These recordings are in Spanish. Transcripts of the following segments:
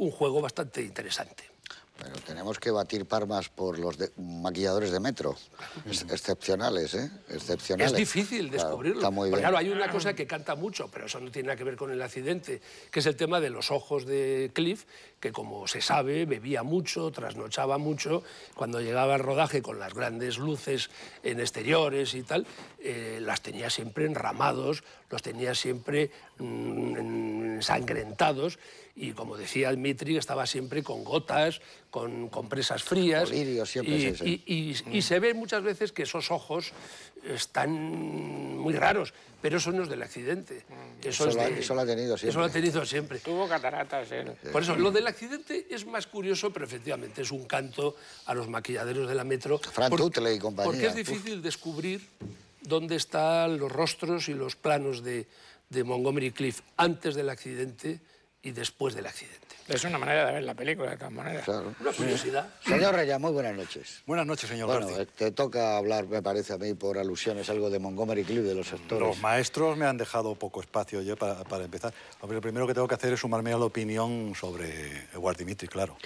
un juego bastante interesante. Pero tenemos que batir palmas por los maquilladores de Metro. Excepcionales, ¿eh? Excepcionales. Es difícil descubrirlo. Está muy bien. Claro, hay una cosa que canta mucho, pero eso no tiene nada que ver con el accidente, que es el tema de los ojos de Cliff, que como se sabe, bebía mucho, trasnochaba mucho. Cuando llegaba al rodaje con las grandes luces en exteriores y tal, las tenía siempre enramados, los tenía siempre ensangrentados. Y como decía Dmitri, estaba siempre con gotas, con compresas frías. Colirio, siempre, y se ve muchas veces que esos ojos están muy raros, pero eso no es del accidente. Eso lo ha tenido siempre. Eso lo ha tenido siempre. Tuvo cataratas, Por eso, lo del accidente es más curioso, pero efectivamente es un canto a los maquilladeros de la Metro. Frank Tutley y compañía. Porque es difícil descubrir dónde están los rostros y los planos de Montgomery Clift antes del accidente y después del accidente. Es una manera de ver la película, de todas maneras. Claro. Una curiosidad. Señor Reyes, muy buenas noches. Buenas noches, señor Bueno, García. te toca hablar, me parece a mí, por alusiones, algo de Montgomery Clift, de los actores. Los maestros me han dejado poco espacio yo para empezar. Hombre, lo primero que tengo que hacer es sumarme a la opinión sobre Edward Dmytri, claro.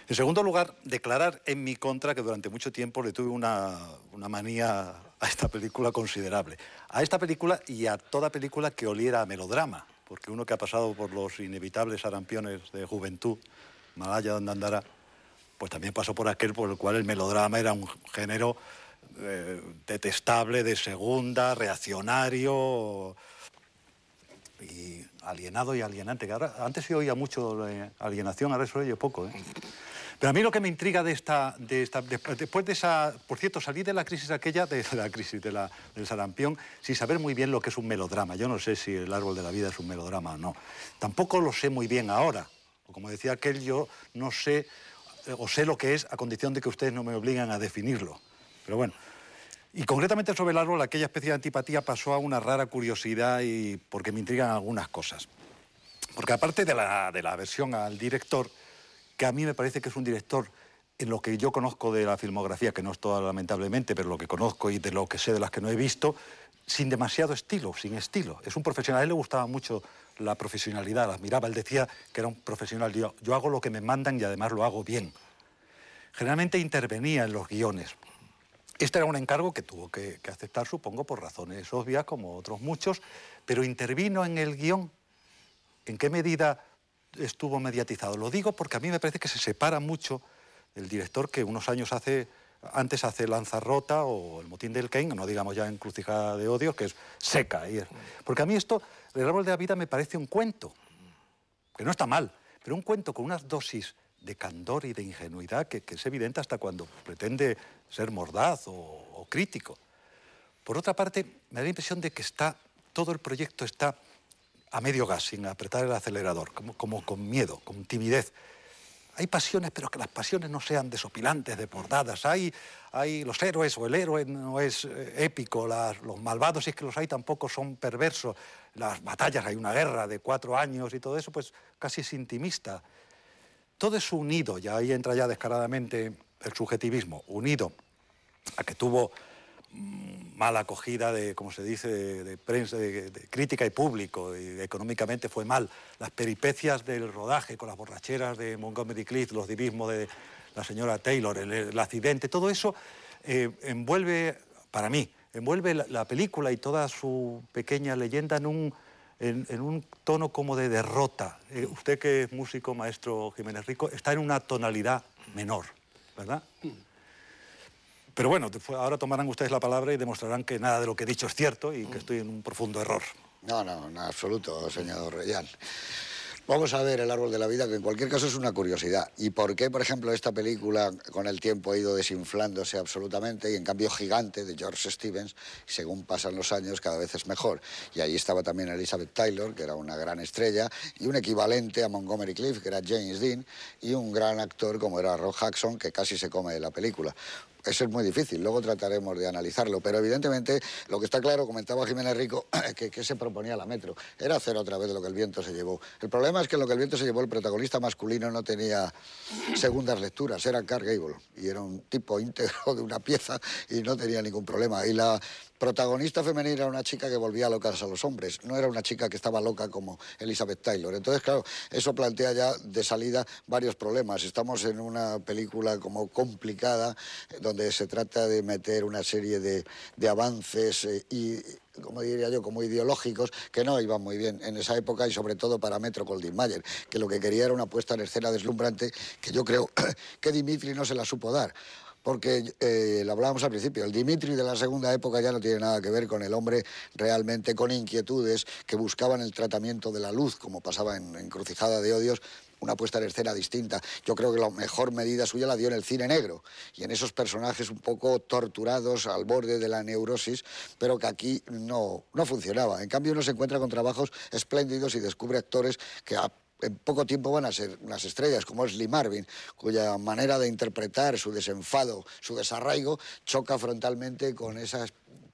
En segundo lugar, declarar en mi contra que durante mucho tiempo le tuve una manía a esta película considerable. A esta película y a toda película que oliera a melodrama. Porque uno que ha pasado por los inevitables arampiones de juventud, Malaya donde andará, pues también pasó por aquel por el cual el melodrama era un género detestable, de segunda, reaccionario y alienado y alienante. Que ahora, antes se oía mucho de alienación, ahora se oye poco, ¿eh? Pero a mí lo que me intriga después de esa... Por cierto, salí de la crisis aquella, del sarampión, sin saber muy bien lo que es un melodrama. Yo no sé si El árbol de la vida es un melodrama o no. Tampoco lo sé muy bien ahora. O como decía aquel, yo no sé, o sé lo que es a condición de que ustedes no me obligan a definirlo. Pero bueno. Y concretamente sobre El árbol, aquella especie de antipatía pasó a una rara curiosidad y porque me intrigan algunas cosas. Porque aparte de la aversión al director, que a mí me parece que es un director, en lo que yo conozco de la filmografía, que no es toda lamentablemente, pero lo que conozco y de lo que sé de las que no he visto, sin demasiado estilo, sin estilo. Es un profesional, a él le gustaba mucho la profesionalidad, la admiraba, él decía que era un profesional. Yo hago lo que me mandan y además lo hago bien. Generalmente intervenía en los guiones. Este era un encargo que tuvo que aceptar, supongo, por razones obvias, como otros muchos, pero intervino en el guión. ¿En qué medida estuvo mediatizado? Lo digo porque a mí me parece que se separa mucho el director que unos años antes hace Lanzarrota o El motín del Caín, no digamos ya Encrucijada de odio, que es seca. Porque a mí esto, El árbol de la vida, me parece un cuento, que no está mal, pero un cuento con unas dosis de candor y de ingenuidad que es evidente hasta cuando pretende ser mordaz o crítico. Por otra parte, me da la impresión de que todo el proyecto está a medio gas, sin apretar el acelerador, como con miedo, con timidez. Hay pasiones, pero que las pasiones no sean desopilantes, desbordadas. Hay los héroes, o el héroe no es épico, los malvados, si es que los hay, tampoco son perversos. Las batallas, hay una guerra de 4 años y todo eso, pues casi es intimista. Todo es unido, y ahí entra ya descaradamente el subjetivismo, unido a que tuvo mala acogida como se dice, de prensa, de crítica y público, y económicamente fue mal. Las peripecias del rodaje con las borracheras de Montgomery Clift, los divismos de la señora Taylor, el accidente, todo eso envuelve, para mí, la película y toda su pequeña leyenda en un tono como de derrota. Usted, que es músico, maestro Jiménez Rico, está en una tonalidad menor, ¿verdad? Pero bueno, ahora tomarán ustedes la palabra y demostrarán que nada de lo que he dicho es cierto y que estoy en un profundo error. No, en absoluto, señor Reyán. Vamos a ver El árbol de la vida, que en cualquier caso es una curiosidad. ¿Y por qué, por ejemplo, esta película con el tiempo ha ido desinflándose absolutamente y en cambio Gigante, de George Stevens, según pasan los años, cada vez es mejor? Y allí estaba también Elizabeth Taylor, que era una gran estrella, y un equivalente a Montgomery Clift, que era James Dean, y un gran actor como era Rock Hudson, que casi se come la película. eso es muy difícil, luego trataremos de analizarlo, pero evidentemente lo que está claro, comentaba Jiménez Rico, que se proponía la Metro, era hacer otra vez lo que el viento se llevó. El problema es que lo que el viento se llevó, el protagonista masculino no tenía segundas lecturas, era Clark Gable, y era un tipo íntegro de una pieza y no tenía ningún problema. Y la protagonista femenina era una chica que volvía locas a los hombres, no era una chica que estaba loca como Elizabeth Taylor. Entonces, claro, eso plantea ya de salida varios problemas. Estamos en una película como complicada, donde se trata de meter una serie de avances y, como diría yo, como ideológicos, que no iban muy bien en esa época y sobre todo para Metro-Goldwyn-Mayer, que lo que quería era una puesta en escena deslumbrante que yo creo que Dimitri no se la supo dar. Porque lo hablábamos al principio, el Dimitri de la segunda época ya no tiene nada que ver con el hombre realmente con inquietudes que buscaban el tratamiento de la luz, como pasaba en Encrucijada de Odios, una puesta en escena distinta. Yo creo que la mejor medida suya la dio en el cine negro y en esos personajes un poco torturados al borde de la neurosis, pero que aquí no funcionaba. En cambio uno se encuentra con trabajos espléndidos y descubre actores que en poco tiempo van a ser unas estrellas, como es Lee Marvin, cuya manera de interpretar su desenfado, su desarraigo, choca frontalmente con esa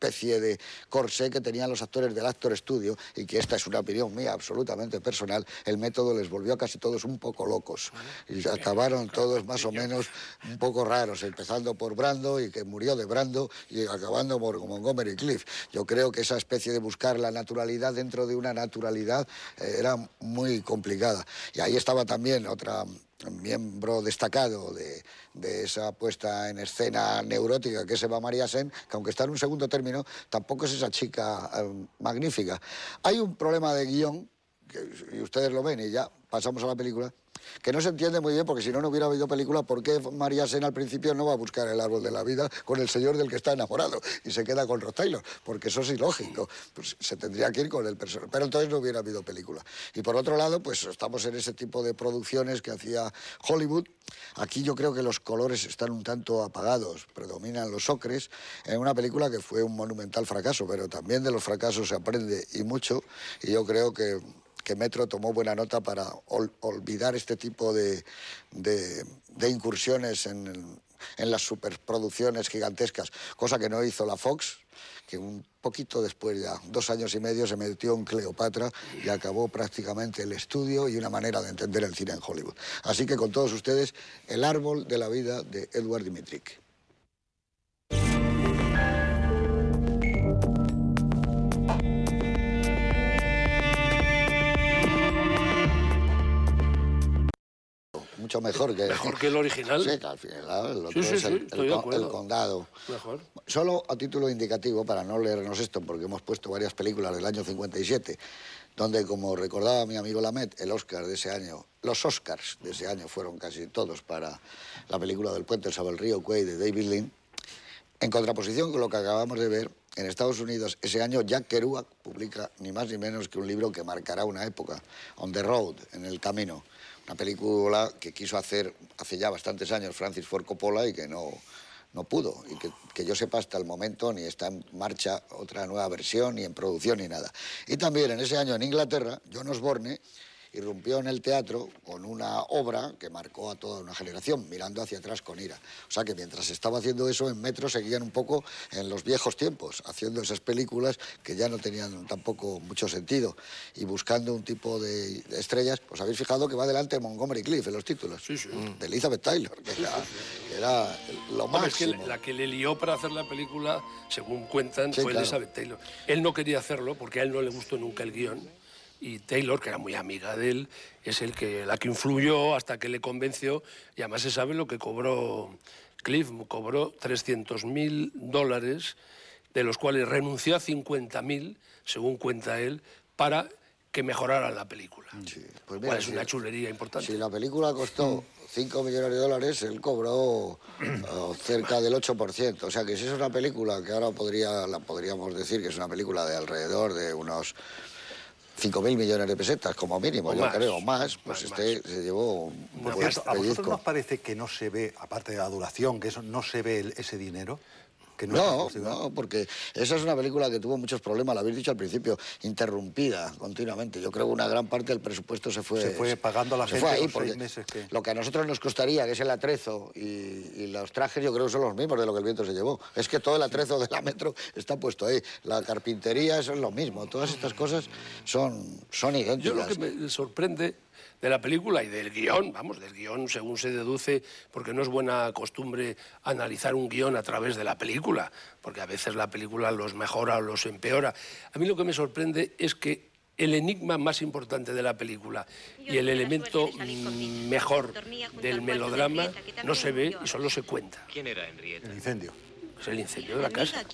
especie de corsé que tenían los actores del Actor Studio, y que esta es una opinión mía absolutamente personal. El método les volvió a casi todos un poco locos y acabaron todos más o menos un poco raros, empezando por Brando, y que murió de Brando, y acabando por Montgomery Clift. Yo creo que esa especie de buscar la naturalidad dentro de una naturalidad era muy complicada. Y ahí estaba también otra miembro destacado de esa puesta en escena neurótica, que es Eva María Sen, que aunque está en un segundo término, tampoco es esa chica magnífica. Hay un problema de guión, y ustedes lo ven, y ya pasamos a la película, que no se entiende muy bien, porque si no, no hubiera habido película. ¿Por qué María Sen al principio no va a buscar el árbol de la vida con el señor del que está enamorado y se queda con Rod Taylor? Porque eso es ilógico. Pues se tendría que ir con el personaje. Pero entonces no hubiera habido película. Y por otro lado, pues estamos en ese tipo de producciones que hacía Hollywood. Aquí yo creo que los colores están un tanto apagados, predominan los ocres, en una película que fue un monumental fracaso, pero también de los fracasos se aprende y mucho, y yo creo que Metro tomó buena nota para olvidar este tipo de incursiones en las superproducciones gigantescas, cosa que no hizo la Fox, que un poquito después, ya 2 años y medio, se metió en Cleopatra y acabó prácticamente el estudio y una manera de entender el cine en Hollywood. Así que con todos ustedes, El árbol de la vida de Edward Dmytryk. Mucho mejor que... Mejor que el original. Sí, que al final el otro es el Condado. Mejor. Solo a título indicativo, para no leernos esto, porque hemos puesto varias películas del año 57, donde, como recordaba mi amigo Lamet, el Oscar de ese año, los Oscars de ese año fueron casi todos para la película del puente sobre el río Kwai de David Lean. En contraposición con lo que acabamos de ver, en Estados Unidos ese año Jack Kerouac publica ni más ni menos que un libro que marcará una época, On the Road, en el camino. Una película que quiso hacer hace ya bastantes años Francis Ford Coppola y que no pudo. Y que yo sepa, hasta el momento ni está en marcha otra nueva versión, ni en producción, ni nada. Y también en ese año en Inglaterra, John Osborne irrumpió en el teatro con una obra que marcó a toda una generación, Mirando hacia atrás con ira. O sea que mientras estaba haciendo eso, en Metro seguían un poco en los viejos tiempos, haciendo esas películas que ya no tenían tampoco mucho sentido y buscando un tipo de estrellas. Os habéis fijado que va delante Montgomery Clift en los títulos, Sí, sí. de Elizabeth Taylor, que era lo Hombre, máximo. es que la que le lió para hacer la película, según cuentan, Sí, fue claro. Elizabeth Taylor. Él no quería hacerlo porque a él no le gustó nunca el guión. Y Taylor, que era muy amiga de él, es la que influyó hasta que le convenció. Y además se sabe lo que cobró Cliff. Cobró $300.000, de los cuales renunció a 50.000, según cuenta él, para que mejorara la película. Sí, pues Lo cual es una chulería importante. Si la película costó $5 millones, él cobró cerca del 8%. O sea que si es una película que ahora la podríamos decir que es una película de alrededor de unos 5.000 millones de pesetas, como mínimo, O yo más. creo, más, pues Más. se llevó un Por buen cierto, ¿a vosotros pellizco. nos parece que no se ve, aparte de la duración, que eso no se ve ese dinero? Que no, No, no, porque esa es una película que tuvo muchos problemas, lo habéis dicho al principio, interrumpida continuamente. Yo creo que una gran parte del presupuesto se fue pagando a la gente ahí, los 6 meses que... Lo que a nosotros nos costaría, que es el atrezo y los trajes, yo creo que son los mismos de lo que el viento se llevó. Es que todo el atrezo de la Metro está puesto ahí. La carpintería, eso es lo mismo. Todas estas cosas son idénticas. Yo lo que me sorprende de la película y del guión, vamos, del guión según se deduce, porque no es buena costumbre analizar un guión a través de la película, porque a veces la película los mejora o los empeora. A mí lo que me sorprende es que el enigma más importante de la película y el elemento mejor del melodrama no se ve y solo se cuenta. ¿Quién era Henrietta? El incendio. Es el incendio de la casa.